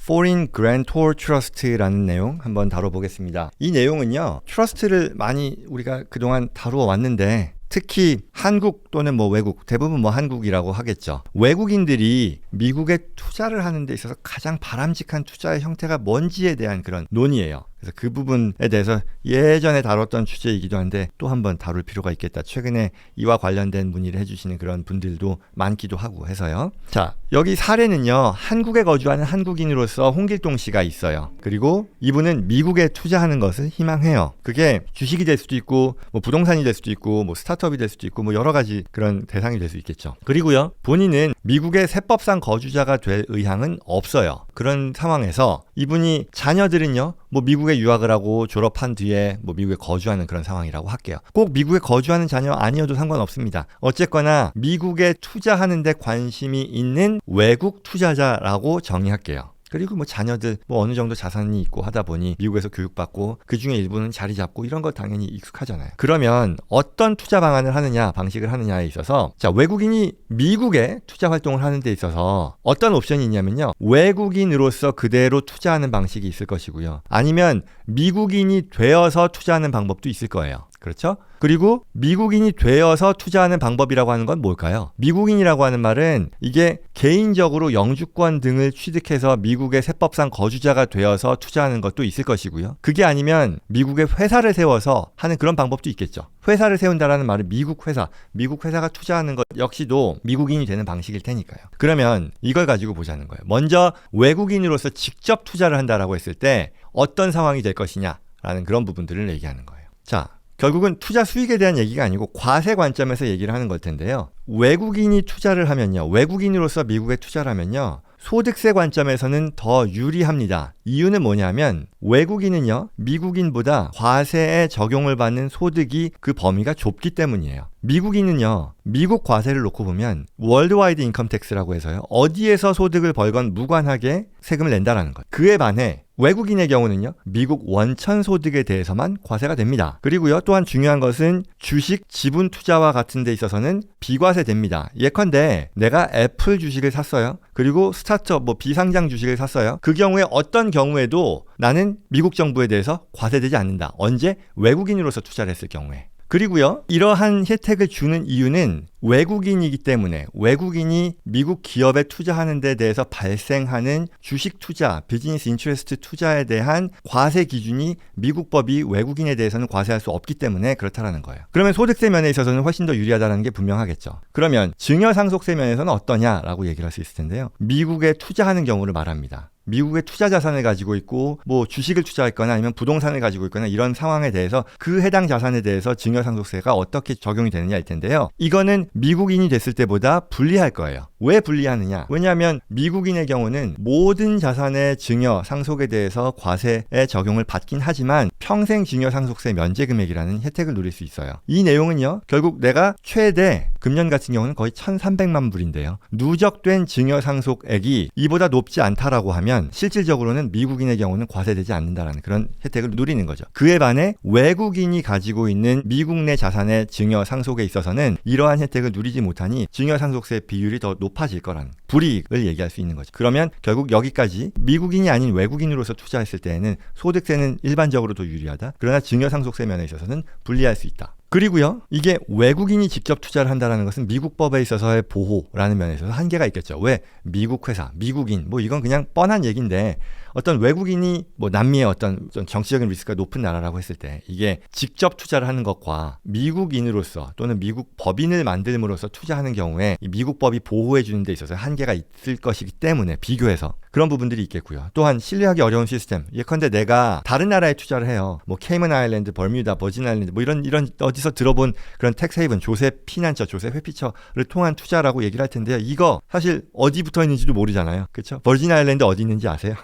Foreign Grantor Trust라는 내용 한번 다뤄보겠습니다. 이 내용은요, 트러스트를 많이 우리가 그동안 다루어 왔는데 특히 한국 또는 외국, 대부분 한국이라고 하겠죠. 외국인들이 미국에 투자를 하는 데 있어서 가장 바람직한 투자의 형태가 뭔지에 대한 그런 논의예요. 그래서 그 부분에 대해서 예전에 다뤘던 주제이기도 한데 또 한번 다룰 필요가 있겠다. 최근에 이와 관련된 문의를 해주시는 그런 분들도 많기도 하고 해서요. 자, 여기 사례는요, 한국에 거주하는 한국인으로서 홍길동 씨가 있어요. 그리고 이분은 미국에 투자하는 것을 희망해요. 그게 주식이 될 수도 있고 부동산이 될 수도 있고 스타트업이 될 수도 있고 여러 가지 그런 대상이 될 수 있겠죠. 그리고요, 본인은 미국의 세법상 거주자가 될 의향은 없어요. 그런 상황에서 이분이 자녀들은요, 미국에 유학을 하고 졸업한 뒤에 미국에 거주하는 그런 상황이라고 할게요. 꼭 미국에 거주하는 자녀 아니어도 상관없습니다. 어쨌거나 미국에 투자하는 데 관심이 있는 외국 투자자라고 정의할게요. 그리고 자녀들 어느 정도 자산이 있고 하다 보니 미국에서 교육받고 그 중에 일부는 자리 잡고 이런 거 당연히 익숙하잖아요. 그러면 어떤 투자 방안을 하느냐, 방식을 하느냐에 있어서 자, 외국인이 미국에 투자 활동을 하는 데 있어서 어떤 옵션이 있냐면요, 외국인으로서 그대로 투자하는 방식이 있을 것이고요, 아니면 미국인이 되어서 투자하는 방법도 있을 거예요. 그렇죠? 그리고 미국인이 되어서 투자하는 방법이라고 하는 건 뭘까요? 미국인이라고 하는 말은 이게 개인적으로 영주권 등을 취득해서 미국의 세법상 거주자가 되어서 투자하는 것도 있을 것이고요. 그게 아니면 미국의 회사를 세워서 하는 그런 방법도 있겠죠. 회사를 세운다라는 말은 미국 회사가 투자하는 것 역시도 미국인이 되는 방식일 테니까요. 그러면 이걸 가지고 보자는 거예요. 먼저 외국인으로서 직접 투자를 한다라고 했을 때 어떤 상황이 될 것이냐라는 그런 부분들을 얘기하는 거예요. 자, 결국은 투자 수익에 대한 얘기가 아니고 과세 관점에서 얘기를 하는 걸 텐데요. 외국인이 투자를 하면요, 외국인으로서 미국에 투자를 하면요, 소득세 관점에서는 더 유리합니다. 이유는 뭐냐면 외국인은요, 미국인보다 과세에 적용을 받는 소득이 그 범위가 좁기 때문이에요. 미국인은요, 미국 과세를 놓고 보면 월드와이드 인컴 텍스라고 해서요, 어디에서 소득을 벌건 무관하게 세금을 낸다라는 것. 그에 반해 외국인의 경우는요, 미국 원천 소득에 대해서만 과세가 됩니다. 그리고요, 또한 중요한 것은 주식 지분 투자와 같은 데 있어서는 비과세됩니다. 예컨대 내가 애플 주식을 샀어요. 그리고 스타트업 비상장 주식을 샀어요. 그 경우에 어떤 경우에도 나는 미국 정부에 대해서 과세되지 않는다. 언제? 외국인으로서 투자를 했을 경우에. 그리고요, 이러한 혜택을 주는 이유는 외국인이기 때문에 외국인이 미국 기업에 투자하는 데 대해서 발생하는 주식 투자, 비즈니스 인트레스트 투자에 대한 과세 기준이 미국 법이 외국인에 대해서는 과세할 수 없기 때문에 그렇다라는 거예요. 그러면 소득세 면에 있어서는 훨씬 더 유리하다는 게 분명하겠죠. 그러면 증여상속세 면에서는 어떠냐라고 얘기를 할 수 있을 텐데요. 미국에 투자하는 경우를 말합니다. 미국의 투자 자산을 가지고 있고 주식을 투자했거나 아니면 부동산을 가지고 있거나 이런 상황에 대해서 그 해당 자산에 대해서 증여상속세가 어떻게 적용이 되느냐일 텐데요. 이거는 미국인이 됐을 때보다 불리할 거예요. 왜 불리하느냐? 왜냐하면 미국인의 경우는 모든 자산의 증여상속에 대해서 과세의 적용을 받긴 하지만 평생 증여상속세 면제 금액이라는 혜택을 누릴 수 있어요. 이 내용은요, 결국 내가 최대 금년 같은 경우는 거의 1,300만 불인데요. 누적된 증여상속액이 이보다 높지 않다라고 하면 실질적으로는 미국인의 경우는 과세되지 않는다라는 그런 혜택을 누리는 거죠. 그에 반해 외국인이 가지고 있는 미국 내 자산의 증여상속에 있어서는 이러한 혜택을 누리지 못하니 증여상속세 비율이 더 높아질 거라는 불이익을 얘기할 수 있는 거죠. 그러면 결국 여기까지 미국인이 아닌 외국인으로서 투자했을 때에는 소득세는 일반적으로 더 유리하다. 그러나 증여상속세 면에 있어서는 불리할 수 있다. 그리고요, 이게 외국인이 직접 투자를 한다는 것은 미국 법에 있어서의 보호라는 면에 있어서 한계가 있겠죠. 왜? 미국 회사, 미국인, 이건 그냥 뻔한 얘기인데 어떤 외국인이 남미의 어떤 정치적인 리스크가 높은 나라라고 했을 때 이게 직접 투자를 하는 것과 미국인으로서 또는 미국 법인을 만들므로써 투자하는 경우에 이 미국 법이 보호해 주는 데 있어서 한계가 있을 것이기 때문에 비교해서 그런 부분들이 있겠고요. 또한 신뢰하기 어려운 시스템. 예컨대 내가 다른 나라에 투자를 해요. 케이먼 아일랜드, 버뮤다, 버진 아일랜드 이런 어디서 들어본 그런 텍스 헤이븐, 조셉 피난처, 조셉 회피처를 통한 투자라고 얘기를 할 텐데요. 이거 사실 어디 붙어 있는지도 모르잖아요. 그렇죠? 버진 아일랜드 어디 있는지 아세요?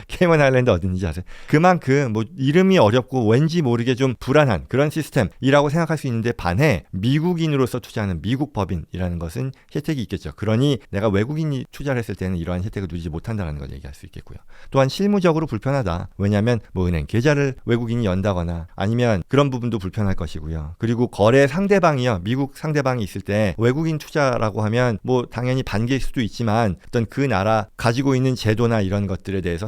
케이먼 아일랜드 어디 있는지 아세요? 그만큼 이름이 어렵고 왠지 모르게 좀 불안한 그런 시스템이라고 생각할 수 있는데 반해 미국인으로서 투자하는 미국 법인이라는 것은 혜택이 있겠죠. 그러니 내가 외국인이 투자를 했을 때는 이러한 혜택을 누리지 못한다는 거죠. 걸 얘기할 수 있겠고요. 또한 실무적으로 불편하다. 왜냐하면 뭐 은행 계좌를 외국인이 연다거나 아니면 그런 부분도 불편할 것이고요. 그리고 거래 상대방이요. 미국 상대방이 있을 때 외국인 투자라고 하면 뭐 당연히 반기일 수도 있지만 어떤 그 나라 가지고 있는 제도나 이런 것들에 대해서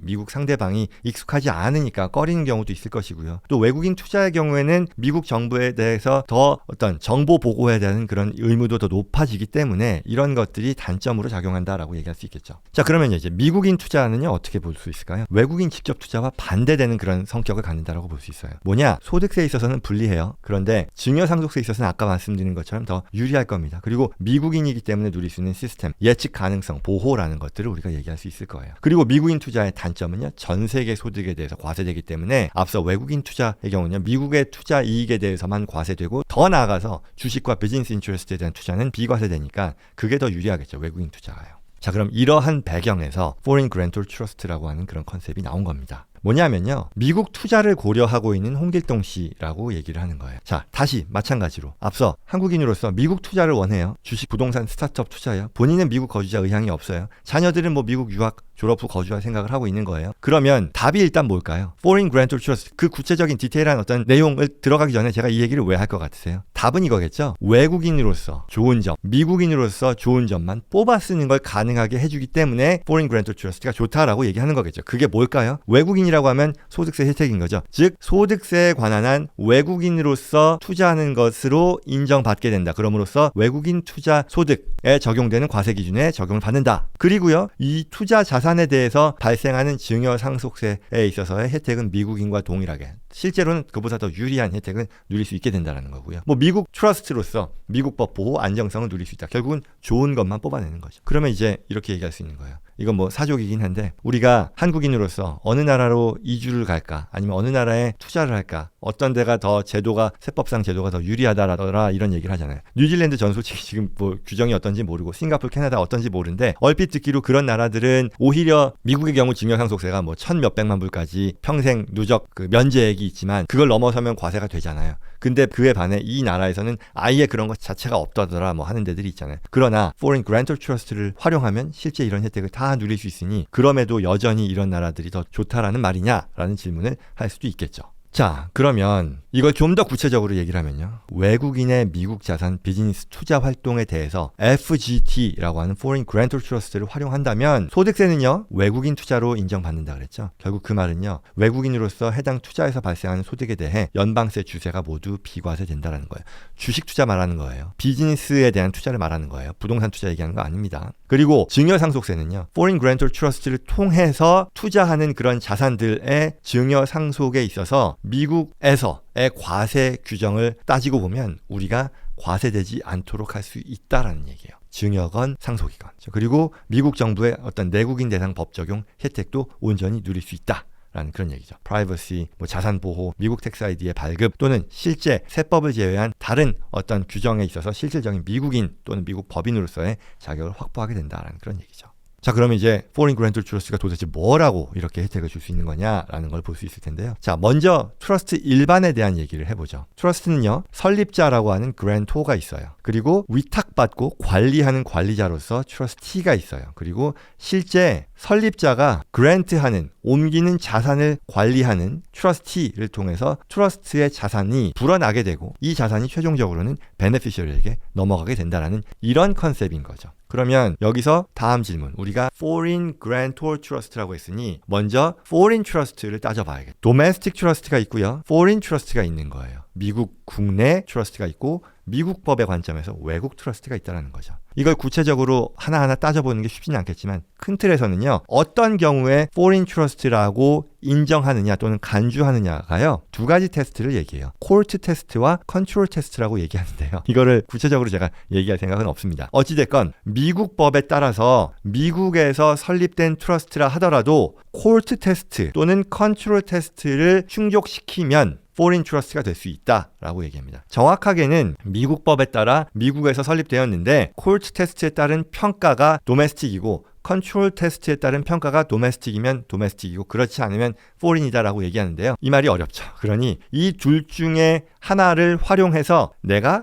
미국 상대방이 익숙하지 않으니까 꺼리는 경우도 있을 것이고요. 또 외국인 투자의 경우에는 미국 정부에 대해서 더 어떤 정보 보고에 대한 그런 의무도 더 높아지기 때문에 이런 것들이 단점으로 작용한다라고 얘기할 수 있겠죠. 자, 그러면 이제 미국인 투자는요 어떻게 볼 수 있을까요? 외국인 직접 투자와 반대되는 그런 성격을 갖는다라고 볼 수 있어요. 뭐냐? 소득세에 있어서는 불리해요. 그런데 증여상속세에 있어서는 아까 말씀드린 것처럼 더 유리할 겁니다. 그리고 미국인이기 때문에 누릴 수 있는 시스템, 예측 가능성, 보호라는 것들을 우리가 얘기할 수 있을 거예요. 그리고 미국인 투자의 단점은요, 전 세계 소득에 대해서 과세되기 때문에 앞서 외국인 투자의 경우는요, 미국의 투자 이익에 대해서만 과세되고 더 나아가서 주식과 비즈니스 인트레스트에 대한 투자는 비과세되니까 그게 더 유리하겠죠. 외국인 투자가요. 자, 그럼 이러한 배경에서 Foreign Grantor Trust라고 하는 그런 컨셉이 나온 겁니다. 뭐냐면요, 미국 투자를 고려하고 있는 홍길동 씨라고 얘기를 하는 거예요. 자, 다시 마찬가지로 앞서 한국인으로서 미국 투자를 원해요. 주식, 부동산, 스타트업 투자요. 본인은 미국 거주자 의향이 없어요. 자녀들은 뭐 미국 유학 졸업 후 거주할 생각을 하고 있는 거예요. 그러면 답이 일단 뭘까요? Foreign Grantor Trust, 그 구체적인 디테일한 어떤 내용을 들어가기 전에 제가 이 얘기를 왜 할 것 같으세요? 답은 이거겠죠. 외국인으로서 좋은 점, 미국인으로서 좋은 점만 뽑아 쓰는 걸 가능하게 해주기 때문에 Foreign Grantor Trust가 좋다라고 얘기하는 거겠죠. 그게 뭘까요? 외국인이라고 하면 소득세 혜택인 거죠. 즉 소득세에 관한 한 외국인으로서 투자하는 것으로 인정받게 된다. 그럼으로써 외국인 투자 소득에 적용되는 과세 기준에 적용을 받는다. 그리고요, 이 투자 자산에 대해서 발생하는 증여상속세에 있어서의 혜택은 미국인과 동일하게, 실제로는 그보다 더 유리한 혜택을 누릴 수 있게 된다는 거고요. 뭐 미국 트러스트로서 미국 법 보호 안정성을 누릴 수 있다. 결국은 좋은 것만 뽑아내는 거죠. 그러면 이제 이렇게 얘기할 수 있는 거예요. 이건 뭐 사족이긴 한데, 우리가 한국인으로서 어느 나라로 이주를 갈까, 아니면 어느 나라에 투자를 할까, 어떤 데가 더 제도가, 세법상 제도가 더 유리하다라더라, 이런 얘기를 하잖아요. 뉴질랜드 전 솔직히 지금 뭐 규정이 어떤지 모르고, 싱가포르, 캐나다 어떤지 모르는데, 얼핏 듣기로 그런 나라들은 오히려 미국의 경우 증여상속세가 뭐 1,몇백만 불까지 평생 누적 그 면제액이 있지만 그걸 넘어서면 과세가 되잖아요. 근데 그에 반해 이 나라에서는 아예 그런 것 자체가 없다더라 뭐 하는 데들이 있잖아요. 그러나 Foreign Grantor Trust를 활용하면 실제 이런 혜택을 다 누릴 수 있으니, 그럼에도 여전히 이런 나라들이 더 좋다라는 말이냐라는 질문을 할 수도 있겠죠. 자, 그러면 이걸 좀 더 구체적으로 얘기를 하면요, 외국인의 미국 자산 비즈니스 투자 활동에 대해서 FGT라고 하는 Foreign Grantor Trust를 활용한다면 소득세는요, 외국인 투자로 인정받는다 그랬죠. 결국 그 말은요, 외국인으로서 해당 투자에서 발생하는 소득에 대해 연방세 주세가 모두 비과세된다라는 거예요. 주식 투자 말하는 거예요. 비즈니스에 대한 투자를 말하는 거예요. 부동산 투자 얘기하는 거 아닙니다. 그리고 증여상속세는요, Foreign Grantor Trust를 통해서 투자하는 그런 자산들의 증여상속에 있어서 미국에서의 과세 규정을 따지고 보면 우리가 과세되지 않도록 할 수 있다라는 얘기예요. 증여건 상속이건. 그리고 미국 정부의 어떤 내국인 대상 법 적용 혜택도 온전히 누릴 수 있다. 라는 그런 얘기죠. 프라이버시, 뭐 자산 보호, 미국 텍스 아이디의 발급, 또는 실제 세법을 제외한 다른 어떤 규정에 있어서 실질적인 미국인 또는 미국 법인으로서의 자격을 확보하게 된다라는 그런 얘기죠. 자, 그러면 이제 Foreign Grantor Trust가 도대체 뭐라고 이렇게 혜택을 줄 수 있는 거냐라는 걸 볼 수 있을 텐데요. 자, 먼저 트러스트 일반에 대한 얘기를 해보죠. 트러스트는요, 설립자라고 하는 그랜토가 있어요. 그리고 위탁받고 관리하는 관리자로서 트러스티가 있어요. 그리고 실제 설립자가 그랜트하는, 옮기는 자산을 관리하는 트러스티를 통해서 트러스트의 자산이 불어나게 되고, 이 자산이 최종적으로는 베네피셔리에게 넘어가게 된다라는 이런 컨셉인 거죠. 그러면 여기서 다음 질문, 우리가 Foreign Grantor Trust라고 했으니 먼저 Foreign Trust를 따져봐야겠죠. Domestic Trust가 있고요, Foreign Trust가 있는 거예요. 미국 국내 트러스트가 있고 미국 법의 관점에서 외국 트러스트가 있다는 거죠. 이걸 구체적으로 하나하나 따져보는 게 쉽지는 않겠지만, 큰 틀에서는요, 어떤 경우에 Foreign Trust라고 인정하느냐 또는 간주하느냐가요, 두 가지 테스트를 얘기해요. 코르트 테스트와 컨트롤 테스트라고 얘기하는데요, 이거를 구체적으로 제가 얘기할 생각은 없습니다. 어찌됐건 미국 법에 따라서 미국에서 설립된 트러스트라 하더라도 코르트 테스트 또는 컨트롤 테스트를 충족시키면 Foreign Trust가 될 수 있다라고 얘기합니다. 정확하게는 미국 법에 따라 미국에서 설립되었는데 코르트 테스트에 따른 평가가 도메스틱이고 컨트롤 테스트에 따른 평가가 도메스틱이면 도메스틱이고 그렇지 않으면 포린이다라고 얘기하는데요. 이 말이 어렵죠. 그러니 이 둘 중에 하나를 활용해서 내가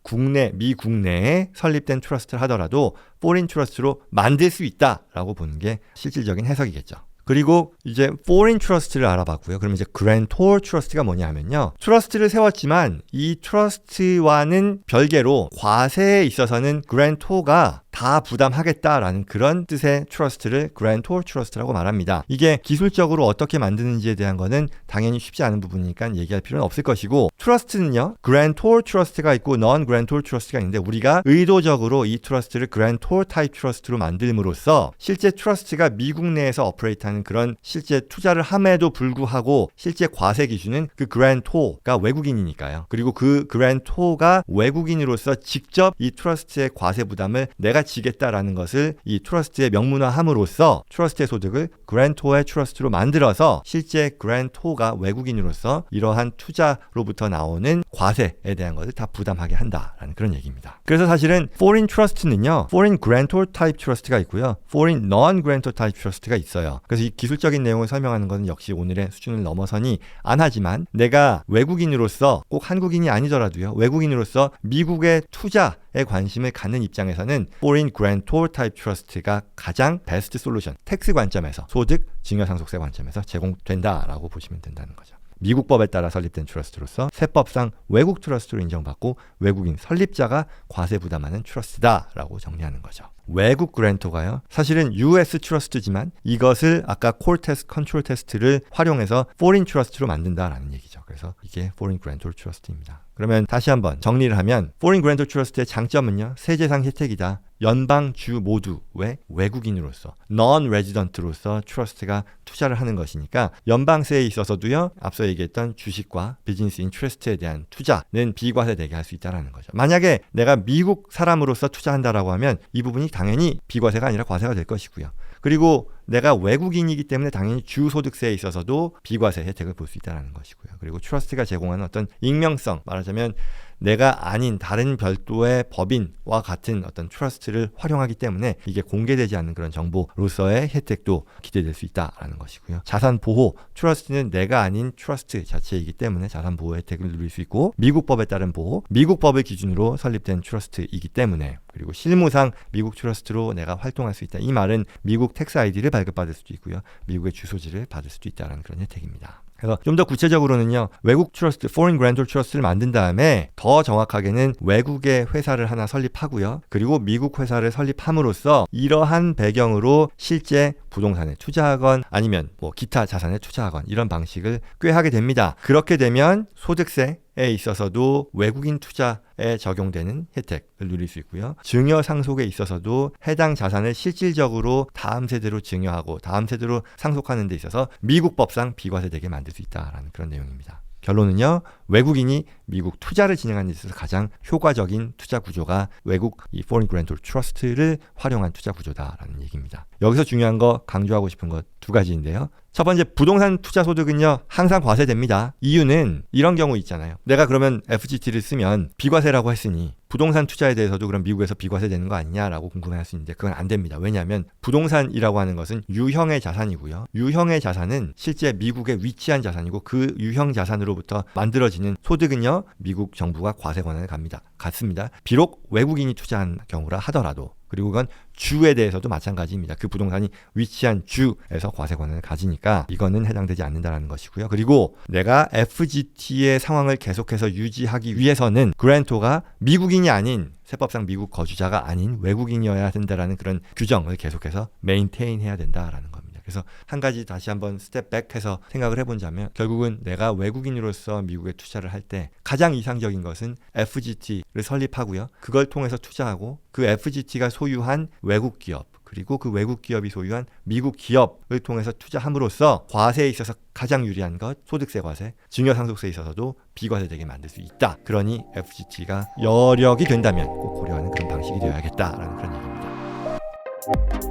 미국 내에 설립된 트러스트를 하더라도 포린 트러스트로 만들 수 있다라고 보는 게 실질적인 해석이겠죠. 그리고 이제 foreign trust를 알아봤고요. 그럼 이제 grantor trust가 뭐냐 하면요. 트러스트를 세웠지만 이 트러스트와는 별개로 과세에 있어서는 grantor가 다 부담하겠다라는 그런 뜻의 트러스트를 grantor trust라고 말합니다. 이게 기술적으로 어떻게 만드는지에 대한 거는 당연히 쉽지 않은 부분이니까 얘기할 필요는 없을 것이고 트러스트는요. grantor trust가 있고 non-grantor trust가 있는데 우리가 의도적으로 이 트러스트를 grantor type trust로 만들므로써 실제 트러스트가 미국 내에서 오퍼레이트하는 그런 실제 투자를 함에도 불구하고 실제 과세 기준은 그 grantor가 외국인이니까요. 그리고 그 grantor가 외국인으로서 직접 이 트러스트의 과세 부담을 내가 지겠다라는 것을 이 트러스트의 명문화함으로써 트러스트의 소득을 grantor의 트러스트로 만들어서 실제 grantor가 외국인으로서 이러한 투자로부터 나오는 과세에 대한 것을 다 부담하게 한다라는 그런 얘기입니다. 그래서 사실은 foreign trust는요. foreign grantor type trust가 있고요. foreign non-grantor type trust가 있어요. 그래서 이 기술적인 내용을 설명하는 것은 역시 오늘의 수준을 넘어서니 안 하지만 내가 외국인으로서 꼭 한국인이 아니더라도요. 외국인으로서 미국의 투자에 관심을 갖는 입장에서는 foreign grantor type trust가 가장 베스트 솔루션, 텍스 관점에서 소득, 증여상속세 관점에서 제공된다라고 보시면 된다는 거죠. 미국 법에 따라 설립된 트러스트로서 세법상 외국 트러스트로 인정받고 외국인 설립자가 과세 부담하는 트러스트다라고 정리하는 거죠. 외국 그랜터가요. 사실은 US 트러스트지만 이것을 아까 콜 테스트, 컨트롤 테스트를 활용해서 foreign 트러스트로 만든다라는 얘기죠. 그래서 이게 foreign grantor trust입니다. 그러면 다시 한번 정리를 하면 foreign grantor trust의 장점은요. 세제상 혜택이다. 연방 주 모두의 외국인으로서 non-resident로서 트러스트가 투자를 하는 것이니까 연방세에 있어서도요. 앞서 얘기했던 주식과 비즈니스 인트레스트에 대한 투자는 비과세되게 할 수 있다는 거죠. 만약에 내가 미국 사람으로서 투자한다라고 하면 이 부분이 당연히 비과세가 아니라 과세가 될 것이고요. 그리고 내가 외국인이기 때문에 당연히 주소득세에 있어서도 비과세 혜택을 볼 수 있다는 것이고요. 그리고 트러스트가 제공하는 어떤 익명성, 말하자면 내가 아닌 다른 별도의 법인과 같은 어떤 트러스트를 활용하기 때문에 이게 공개되지 않는 그런 정보로서의 혜택도 기대될 수 있다라는 것이고요. 자산 보호, 트러스트는 내가 아닌 트러스트 자체이기 때문에 자산 보호 혜택을 누릴 수 있고 미국 법에 따른 보호, 미국 법을 기준으로 설립된 트러스트이기 때문에 그리고 실무상 미국 트러스트로 내가 활동할 수 있다. 이 말은 미국 텍스 아이디를 발급받을 수도 있고요. 미국의 주소지를 받을 수도 있다는 그런 혜택입니다. 그래서 좀 더 구체적으로는요. 외국 트러스트, foreign grantor trust를 만든 다음에 더 정확하게는 외국의 회사를 하나 설립하고요. 그리고 미국 회사를 설립함으로써 이러한 배경으로 실제 부동산에 투자하건 아니면 뭐 기타 자산에 투자하건 이런 방식을 꾀하게 됩니다. 그렇게 되면 소득세 에 있어서도 외국인 투자에 적용되는 혜택을 누릴 수 있고요. 증여 상속에 있어서도 해당 자산을 실질적으로 다음 세대로 증여하고 다음 세대로 상속하는 데 있어서 미국 법상 비과세되게 만들 수 있다라는 그런 내용입니다. 결론은요. 외국인이 미국 투자를 진행하는 데 있어서 가장 효과적인 투자 구조가 외국 이 foreign grantor trust를 활용한 투자 구조다라는 얘기입니다. 여기서 중요한 거 강조하고 싶은 것 두 가지인데요. 첫 번째 부동산 투자 소득은요. 항상 과세됩니다. 이유는 이런 경우 있잖아요. 내가 그러면 FGT를 쓰면 비과세라고 했으니 부동산 투자에 대해서도 그럼 미국에서 비과세 되는 거 아니냐라고 궁금해할 수 있는데 그건 안 됩니다. 왜냐하면 부동산이라고 하는 것은 유형의 자산이고요. 유형의 자산은 실제 미국에 위치한 자산이고 그 유형 자산으로부터 만들어지는 소득은요. 미국 정부가 과세 권한을 갖습니다. 비록 외국인이 투자한 경우라 하더라도 그리고 그건 주에 대해서도 마찬가지입니다. 그 부동산이 위치한 주에서 과세 권한을 가지니까 이거는 해당되지 않는다는 것이고요. 그리고 내가 FGT의 상황을 계속해서 유지하기 위해서는 그랜토가 미국인이 아닌 세법상 미국 거주자가 아닌 외국인이어야 된다라는 그런 규정을 계속해서 메인테인 해야 된다라는 겁니다. 그래서 한 가지 다시 한번 스텝백해서 생각을 해본다면 결국은 내가 외국인으로서 미국에 투자를 할 때 가장 이상적인 것은 FGT를 설립하고요. 그걸 통해서 투자하고 그 FGT가 소유한 외국 기업 그리고 그 외국 기업이 소유한 미국 기업을 통해서 투자함으로써 과세에 있어서 가장 유리한 것 소득세 과세, 증여상속세에 있어서도 비과세되게 만들 수 있다. 그러니 FGT가 여력이 된다면 꼭 고려하는 그런 방식이 되어야겠다라는 그런 얘기입니다.